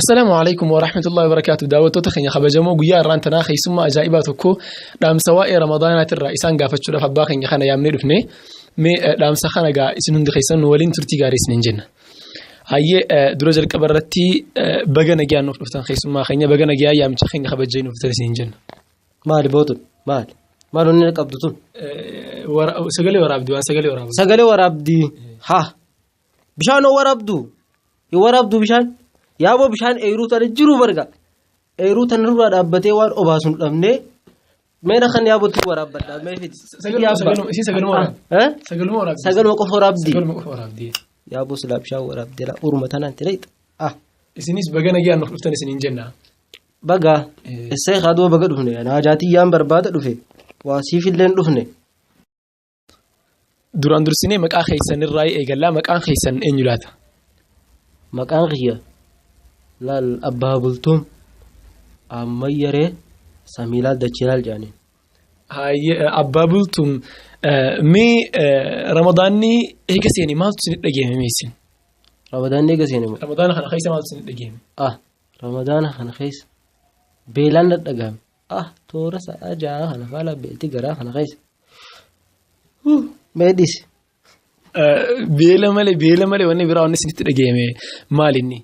السلام عليكم ورحمة الله وبركاته. دعوتو تخني خبجمو غيا رانتنا خيسما عجائباتكو دام سواء رمضانات الرئيسان غافتشو دفبا خني خنا يامني دفني مي دام سخنا غا اسنون دخيسن ولين ترتي غاريس ننجن هاي دروجل قبرتي بغنا غيا نفطن خيسما خني بغنا غيا يام خني خبجين نفترس ننجن مال بوتو مال وني قبضتون سغلي ورابدي ها بشانو ورابدو بشان يابو بشان ايرو ترجرو برغا ايرو تنرو دابته وان اوباسون دمنه مينا خن يابو تو ورابدا ما في سغل وقف ورابدي يابو سلاب شاو ورابدي لا اورمتنا انت ليت اسنيس بغنا جان نفتن سنين جنة بغا الشيخ ادو بغا دفنه انا جاتي يام برباد دفه واسي في لين دفنه duraan dursinee maqaa khaysan irraa eegallaa maqaan khaysan eenyulaata maqaan khiyya lal abbabultum ammayre samilal dachilal jani hay abbabultum mi ramadaanni eegaseeni maaltu sin dhageeme meesin ramadaanni eegaseeni ramadaan khana khaysa maaltu sin dhageeme ramadaan khana khaysa beelan dhagam toora sa'a jaa khana fala beelti gara khana khaysa medis beela male wanni biraa wanni sinitti dhageeme maalinni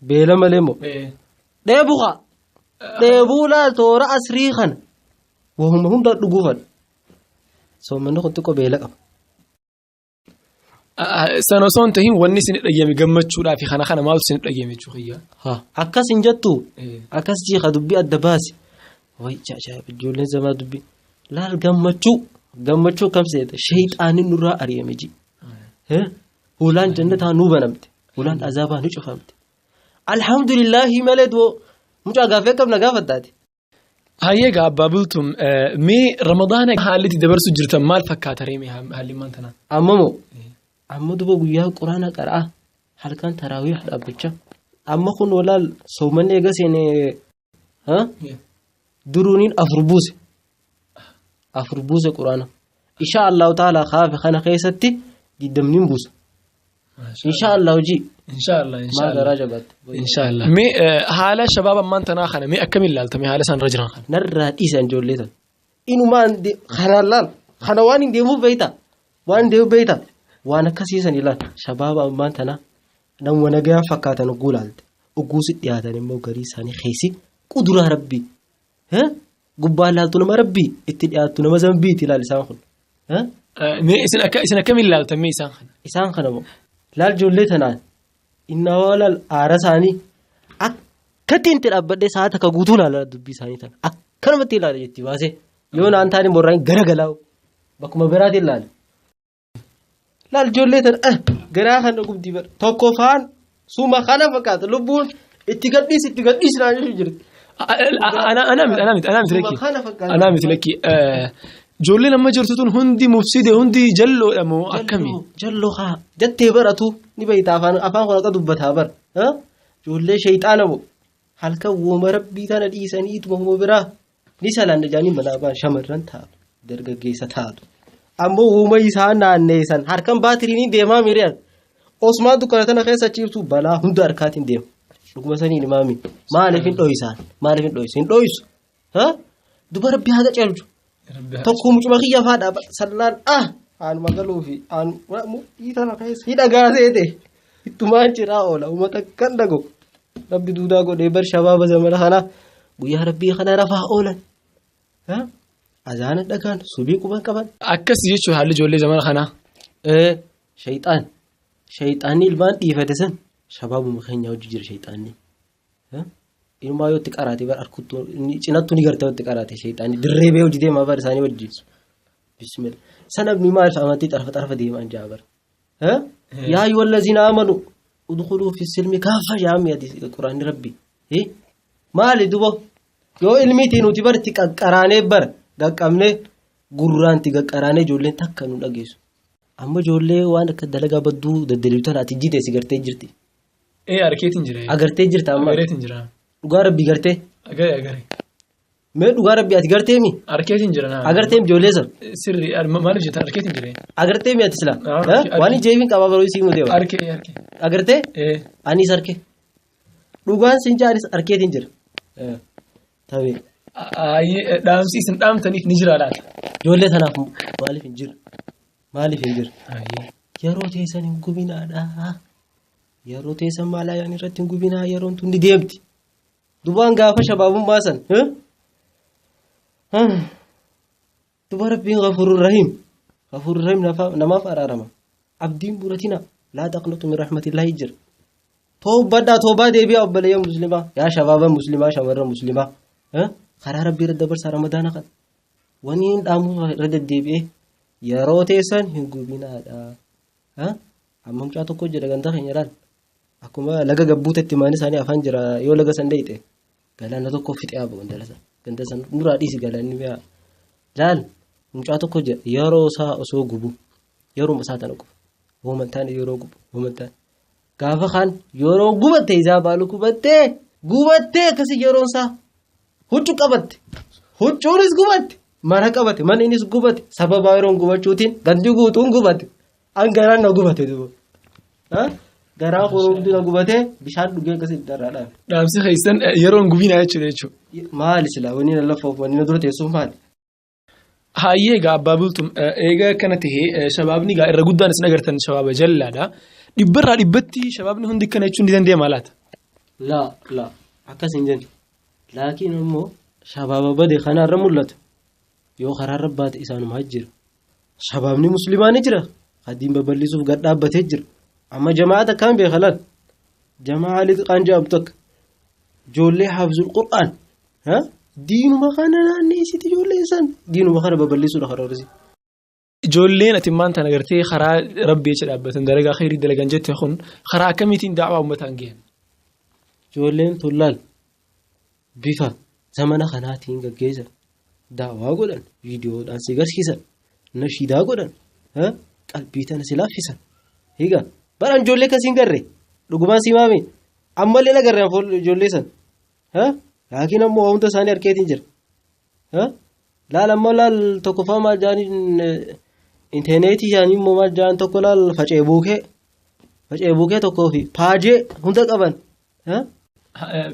beela male mo deebuula toora asrii kan wahuma hunda dhugufan soomanni kunti ko beela qaba sanosoon tahin wanni sinitti dhageeme gammachuudhaa fi kana maaltu sinitti dhageeme chukhiyya akkas hin jettu akkas jiiqa dubbi adda baasi way jaaja ijoolleen zamaa dubbi laal gammachuu kamseeta shayxaanin nurraa ariyame ji hulaan jannataa nu banamte hulaan azaabaa ni cufamte alhamdulillah maleedwo mucaa gaafee qabna gaafataati hayyeega abbabultum mee ramadaana haaliti dabarsu jirtan maal fakkaata reeme haalli maantana amma duba guyyaa quraana qaraa halkan taraawih dhaabbacha amma kun walaal soomanni eegaseene duruuniin afur buuse quraana insha Allah taala khaafi khana khaysatti didamnin buusa insha Allah ji ma darajabat insha Allah mi hala shabab man tana khana mi akamil laltami hala san rajran khana narra disan jolletan inu man khana lal khana wani demu beita wana kasisan ila shabab man tana dan wana ga fakatan gulal ugusi diyatan mo gari sani khaysi qudura rabbi gubbaalaaltu nama rabbi itti dhiyaattu nama zambiiti ilaal isaan kun isin akkamii ilaaltamee isaan kana moo laal ijoollee tanaan inna walaal aara isaanii akkatti inti dhaabbadhee sa'a takka guutuu laala dubbii isaanii tana akkanumatti ilaala jetti baasee yoo naan taane morraan gara galaa bakkuma biraatiin laal ijoollee tana garaa kana gubdii bara tokko faan suma kana fakkaata lubbuun itti gadhiis naan jechuu jirti. أنا مثلك جولنا ما جرتون هندي مفسدة هندي جلو أمو أكمل جلو خا جت براتو نبي تافان خلا كدبتها بر جولة شيطان أبو هلك ومربي تانا دي سنيت مهمو برا نسألنا جاني منابا شمرن ثا درجة جيسة ثادو أمو وما يسان نيسان هركم باتريني ديما ميريان أسمع دكانتنا خير سچيرتو بلا هندار كاتين ديم لكم سنين مامي مالفين دويس دبر ربي هذا جالجو تقوم جمعية فادا سلان عن مقالو في عن يتنا كيس هيدا غازيته تمان جراولا وما تكندغو ربي دوداغو دبر شباب زمان خنا ويا ربي خنا رفع اولا اذان دكان سبي كوبان كبان اكس يچو حال جولي زمان خنا شيطاني البان يفتسن شباب مخنياو جير شيطاني إنما يوتك أراتي بار أركض نيجي نقرأ يوتك أراتي شيطاني دربه وجدي ما بار ثاني وجدي بسم الله سنة بنيما فهمتي طرف دي من جابر يا أيها الذين آمنوا ادخلوا في السلم كافة يا عمي هذه القرآن ربي ما لدبو يو علمي تينو تبر تكرانه بر دكامنه قرآن تكرانه جولين تكنو لجيسو أما جولة وانا كدلقة بدو دليلتها أتيجي سيجرتي جرتي أركيتين جرا أغرتي جرتا أما أغرتين جرا دوغار بي غرتي أغري मैं दुगारा भी अतिगरते मी अरकेतिन जरना अगरते जोले सर सिर्री मालिक जता अरकेतिन जरे अगरते मी अतिसला वानी जेविंग काबा बरोई सी मुदेव अरके अगरते अनि सरके dhugaan sin jaanis arkeetiin jira tabe dhaamsi isin dhaamtaniif ni jira laata ijoollee tanaaf maaliif hin jiru yeroo teessan hin gubinaadha yeroo teessan maalayaan irratti hin gubinaa yeroon tun ni deemti dubaan gaafa shabaabummaa san duba rabbiin ghafuurur rahiim namaaf araarama abdiin buratina laa taqnatu min rahmatillaahi jira toobaa deebi'aa obboleeyyan muslimaa yaa shabaaba muslimaa shamarran muslimaa karaa rabbii irra dabarsaa ramadaana kan waniin dhaamuu irra deddeebi'ee yeroo teessan hin gubinaadha amma mucaa tokko jedha ganda keenya laal akkuma laga gabbuutetti maan isaanii afaan jira yoo laga san deeyte galaana tokko fixee abu ganda san muraa dhiisi galaanni mi'a laal mucaa tokko jedha yeroo isaa osoo gubu yeroo isaa tana gubu womantaan yeroo gubu womantaan gaafa kan yeroo gubatte isaa baalu gubatte akkasi yeroo isaa huccuu qabatte huccuunis gubatte mara qabatte man innis gubatte sababa yeroo gubachuutiin gandi guutuun gubatte an garaan na gubatte duuba garaa qoromtu na gubatte bishaan dhugee akkasi darraadhaan dhaamsi keessan yeroo gubinaa jechuudha maali sila wani na lafoof wani na dura teessuuf maali hayyee egaa abbaa bultum egaa kana tahee shabaabni egaa irra guddaan isin agartan shabaaba jallaadha dhibbarraa dhibbatti shabaabni hundi kana jechuun ni dandeema laata laa akkas hin jennu laakiin immoo shabaaba bade kanaarra mul'atu yoo karaa rabbaate isaanuma jira shabaabni muslimaa ni jira hadiin babal'isuuf gad dhaabbatee jira amma jamaata kan beekalan jamaa liqaan jedhamtu akka ijoollee haafzul qur'aan diinuma kana naanneessiti ijoollee san diinuma kana babal'isuudha karoorisi. Ijoolleen ati maanta agartee karaa rabbii jecha dhaabbatan dalagaa khayrii dalagan jette kun karaa akkamiitiin daawwaa uummataan gahan? Ijoolleen tullaal bifa zamana kanaatiin gaggeessan daawwaa godhan viidiyoodhaan si garsiisan nashiidaa godhan qalbii tana si laaffisan hiigaa baraan ijoollee kasiin garree dhugumaan si maame ammallee na garreen ijoollee san laakiin ammoo hunda isaanii harkeetiin jira laal ammoo laal tokkoffaa maal jaaniin interneetii jaanii immoo maal jaan tokko laal facee buukee tokkoo fi paajee hunda qaban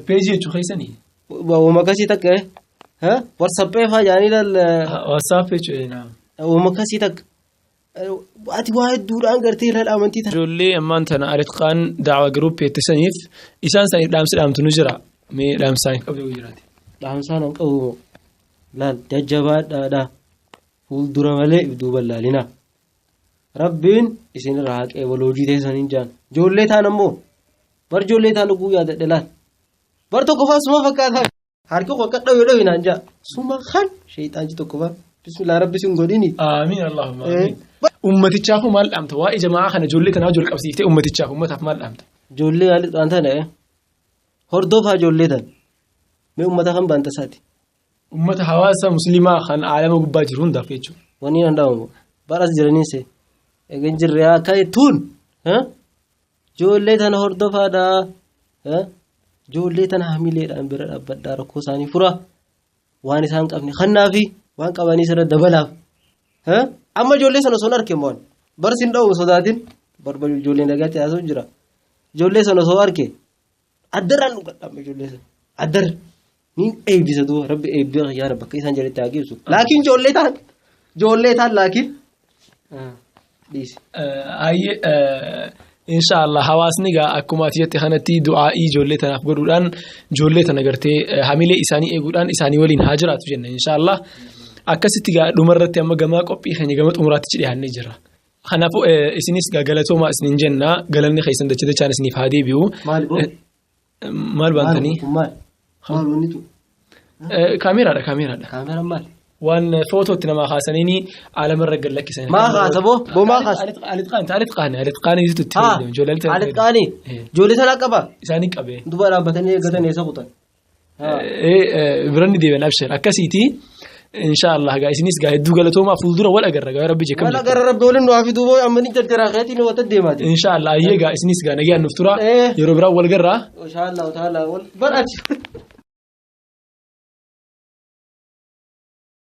peejii jechuun keessanii wama kasii takka warsappee faa jaanii laal wasaap jechuudha wama kasii takka ati waa hedduudhaan gartee laal amantii ta'a. Ijoollee ammaan tana ariqaan daawwaa giruuppii ittisaniif isaan saniif dhaamsi dhaamtu nu jira. Mee dhaamsaan qabduu jiraate. Dhaamsaan an qabu laal jajjabaadhaadha fuuldura malee duuba laalina rabbiin isin irraa haqee waloojii teessaniin jaan ijoollee taan ammoo bar ijoollee taan dhuguu yaadadhe laal bar tokko faa suma fakkaataa harki koo akka dhawee naan jaa suma kan sheexaanji tokko faa bismillah rabbi sin godhini. Amiin Allahumma amiin. Ummatichaaf maal dhaamta waa'ee jamaa kana ijoollee kanaa wajjin qabsiiftee ummatichaaf ummataaf maal dhaamta? Ijoollee haalli dhaantana hordofaa ijoollee tan mee ummata kan baanta isaati. Ummata hawaasa musliimaa kan aalama gubbaa jiru hundaaf jechuudha. Wani danda'amu baras jiraniise egaa jirree akka ittuun ijoollee tana hordofaadha ijoollee tana hamileedhaan bira dhaabbadhaa rakkoo isaanii fura waan isaan qabne kannaa fi waan qabanii sirra dabalaaf amma ijoollee sana osoo arge mo'an barsiin dha'u sodaatiin barbaadu ijoollee nagaatti haasa'u jira ijoollee sana osoo arge addarraan dhugadhaama ijoollee sana addar niin eebbisa duuba rabbi eebbisa yaada bakka isaan jedhetti haa geessu laakiin ijoollee taan laakiin dhiisi. Inshallah hawaasni egaa akkuma ati jette kanatti du'aa'ii ijoollee tanaaf godhuudhaan ijoollee tana gartee hamilee isaanii eeguudhaan isaanii waliin haa jiraatu jenna inshallah akkasitti egaa dhumarratti amma gamaa qophii keenya gama xumuraatti dhiyaannee jira. Kanaafuu isinis galatoomaa isiniin jenna galanni keessan dachaan isiniif haa deebi'u. Maal baantanii? Maal wanni tu? Kaameraadha. Kaamera maal? Waan footootti namaa kaasanii alamarra gad lakkisan. Maa kaasa boo maa kaasa? Alitqaanii itti fayyadamu. Alitqaanii ijoollee sanaa qaba. Isaanii qabee. Duba dhaabbatanii eeggatan eessa kutan? Biranni deebiin abshir akkasiiti. Inshallah gaa isinis gaa hedduu galatoomaa fuuldura wal agarra gaa rabbi jeekam. Wal agarra rabbi waliin nuwaafi duuba ammanii jajjaraa keetiin wata deemaati. Inshallah ayyee gaa isinis gaa nagaan nuuf tura yeroo biraa wal garraa. Inshallah taala wal baraachi.